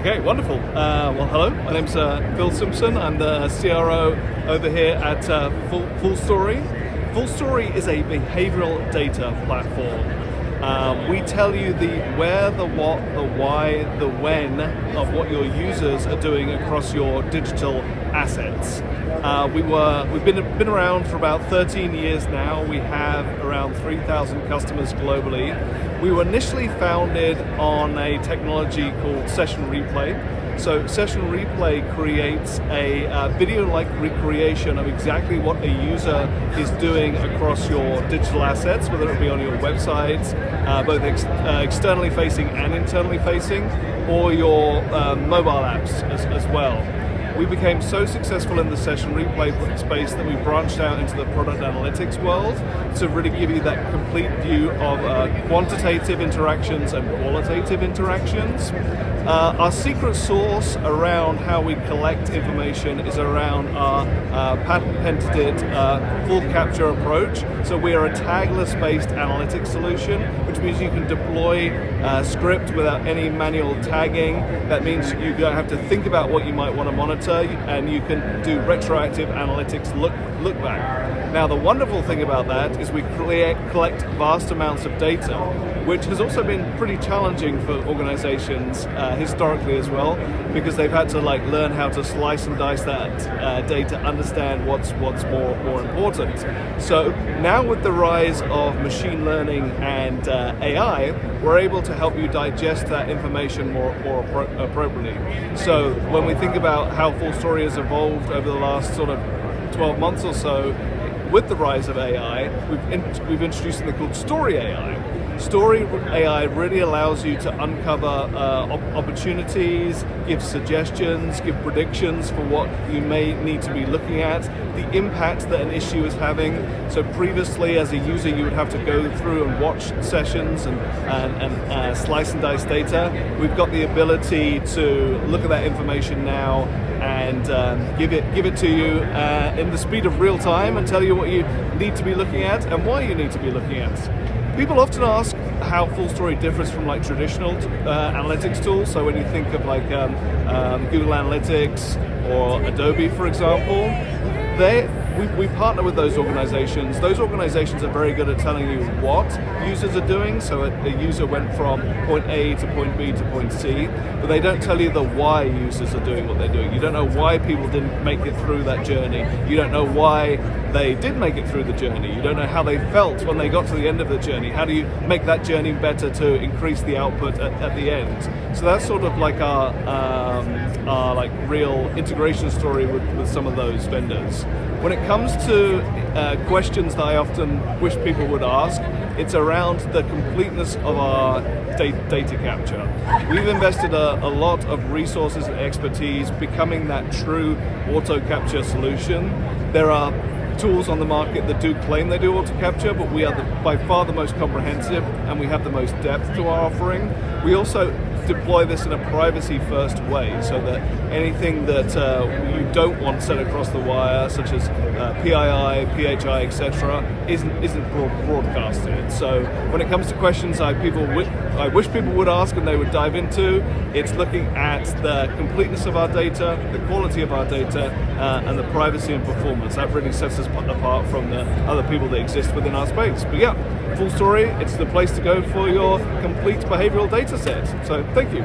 Okay, wonderful. Well, hello. My name's Phil Simpson. I'm the CRO over here at Fullstory. Fullstory is a behavioral data platform. We tell you the where, the what, the why, the when of what your users are doing across your digital assets. We've been around for about 13 years now. We have around 3,000 customers globally. We were initially founded on a technology called Session Replay. So Session Replay creates a video-like recreation of exactly what a user is doing across your digital assets, whether it be on your websites, both externally facing and internally facing, or your mobile apps as well. We became so successful in the Session Replay space that we branched out into the product analytics world to really give you that complete view of quantitative interactions and qualitative interactions. Our secret sauce around how we collect information is around our patented full capture approach. So we are a tagless-based analytics solution, which means you can deploy script without any manual tagging. That means you don't have to think about what you might want to monitor, and you can do retroactive analytics look back. Now, the wonderful thing about that is we collect vast amounts of data, which has also been pretty challenging for organizations historically as well, because they've had to learn how to slice and dice that data, understand what's more important. So now with the rise of machine learning and AI, we're able to help you digest that information more appropriately. So when we think about how Fullstory has evolved over the last sort of 12 months or so, with the rise of AI, we've introduced something called Story AI. Story AI really allows you to uncover opportunities, give suggestions, give predictions for what you may need to be looking at, the impact that an issue is having. So previously, as a user, you would have to go through and watch sessions and slice and dice data. We've got the ability to look at that information now and give it to you in the speed of real time and tell you what you need to be looking at and why you need to be looking at. People often ask how Fullstory differs from traditional analytics tools. So when you think of Google Analytics or Adobe, for example, we partner with those organizations. Those organizations are very good at telling you what users are doing. So a user went from point A to point B to point C, but they don't tell you the why users are doing what they're doing. You don't know why people didn't make it through that journey. You don't know why they did make it through the journey. You don't know how they felt when they got to the end of the journey. How do you make that journey better to increase the output at the end? So that's sort of like our real integration story with some of those vendors. When it comes to questions that I often wish people would ask, it's around the completeness of our data capture. We've invested a lot of resources and expertise becoming that true auto capture solution. There are tools on the market that do claim they do auto capture, but we are by far the most comprehensive, and we have the most depth to our offering. We also deploy this in a privacy-first way, so that anything that you don't want sent across the wire, such as PII, PHI, etc., isn't broadcasted. So when it comes to questions I wish people would ask and they would dive into, it's looking at the completeness of our data, the quality of our data, and the privacy and performance. That really sets us apart from the other people that exist within our space. But yeah, Fullstory, it's the place to go for your complete behavioral data set. So thank you.